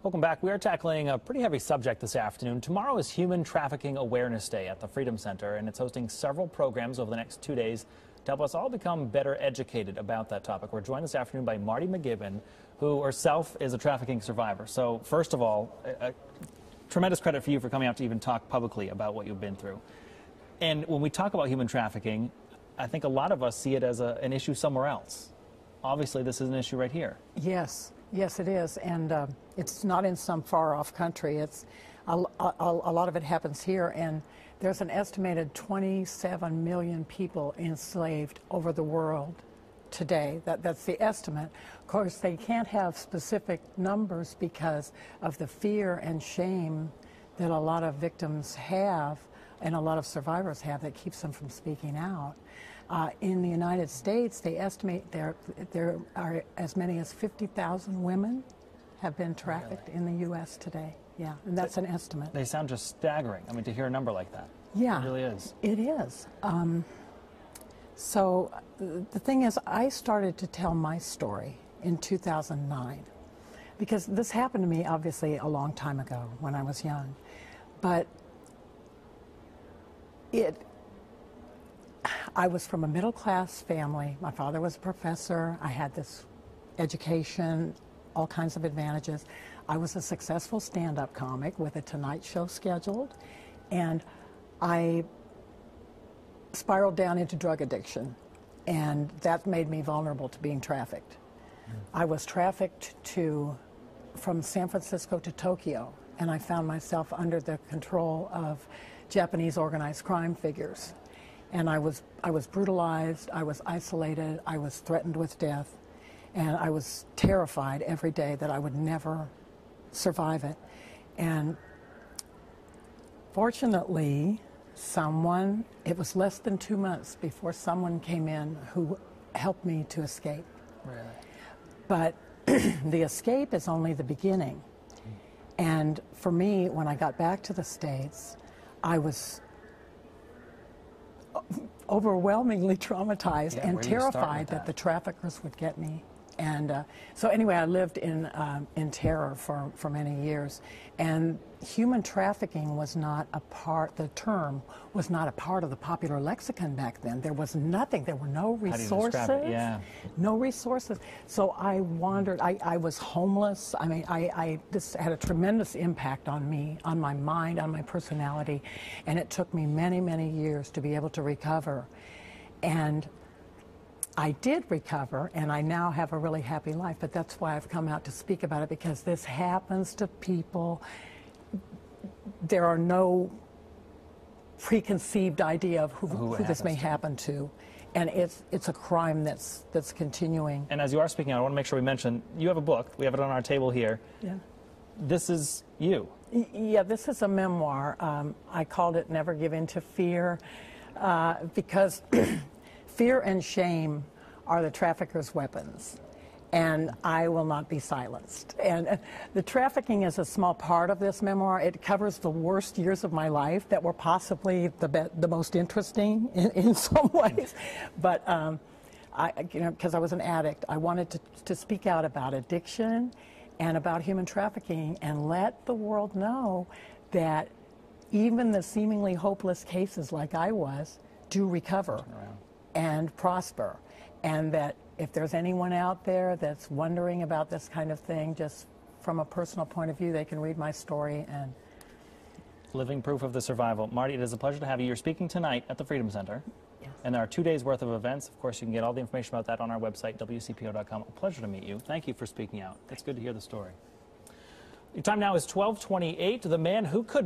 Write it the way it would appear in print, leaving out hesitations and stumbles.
Welcome back. We are tackling a pretty heavy subject this afternoon. Tomorrow is Human Trafficking Awareness Day at the Freedom Center, and it's hosting several programs over the next 2 days to help us all become better educated about that topic. We're joined this afternoon by Marti MacGibbon, who herself is a trafficking survivor. So first of all, tremendous credit for you for coming out to even talk publicly about what you've been through. And when we talk about human trafficking, I think a lot of us see it as an issue somewhere else. Obviously, this is an issue right here. Yes. Yes, it is, and it's not in some far-off country. It's a lot of it happens here, and there's an estimated 27 million people enslaved over the world today. That's the estimate. Of course, they can't have specific numbers because of the fear and shame that a lot of victims have and a lot of survivors have that keeps them from speaking out. In the United States, they estimate there are as many as 50,000 women have been trafficked in the U.S. today. Yeah, and that's an estimate. They sound just staggering. I mean, to hear a number like that. Yeah. It really is. It is. So the thing is, I started to tell my story in 2009 because this happened to me, obviously, a long time ago when I was young. But I was from a middle-class family. My father was a professor. I had this education, all kinds of advantages. I was a successful stand-up comic with a Tonight Show scheduled, and I spiraled down into drug addiction, and that made me vulnerable to being trafficked. I was trafficked from San Francisco to Tokyo, and I found myself under the control of Japanese organized crime figures. And I was brutalized, I was isolated, I was threatened with death, and I was terrified every day that I would never survive it. And fortunately, it was less than 2 months before someone came in who helped me to escape. Really? But the escape is only the beginning. And for me, when I got back to the States, I was overwhelmingly traumatized and terrified that the traffickers would get me. And so anyway, I lived in terror for many years. And human trafficking was not a part, the term was not a part of the popular lexicon back then. There was nothing, there were no resources. How do you describe it? Yeah. No resources. So I wandered, I was homeless. I mean, this had a tremendous impact on me, on my mind, on my personality. And it took me many, many years to be able to recover. And I did recover, and I now have a really happy life, but that's why I've come out to speak about it, because this happens to people. There are no preconceived idea of who this may happen to, and it's a crime that's continuing. And as you are speaking out, I want to make sure we mention, you have a book. We have it on our table here. Yeah. This is you. Yeah, this is a memoir. I called it Never Give In to Fear, because fear and shame are the traffickers' weapons, and I will not be silenced. And the trafficking is a small part of this memoir. It covers the worst years of my life that were possibly the most interesting in some ways. But because I was an addict, I wanted to speak out about addiction and about human trafficking and let the world know that even the seemingly hopeless cases like I was do recover and prosper, and that if there's anyone out there that's wondering about this kind of thing, just from a personal point of view, they can read my story. And living proof of the survival. Marti, it is a pleasure to have you. You're speaking tonight at the Freedom Center. Yes. And there are 2 days worth of events. Of course, you can get all the information about that on our website, WCPO.com. A pleasure to meet you. Thank you for speaking out. It's good to hear the story. Your time now is 12:28. The man who could be